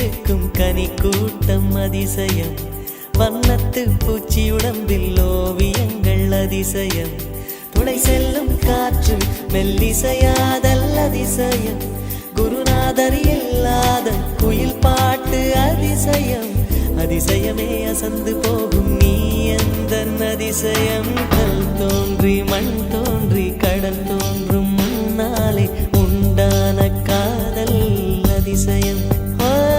பூத்திருக்கும் கனி கூட்டம் அதிசயம், வண்ணத்து பூச்சி உடம்பில் ஓவியங்கள் அதிசயம், துளை செல்லும் காற்று மெல்லிசையாதல் அதிசயம், குருநாதர் இல்லாத குயில் பாட்டு அதிசயம், அதிசயமே அசந்து போகும் நீ எந்த அதிசயம், கல் தோன்றி மண் தோன்றி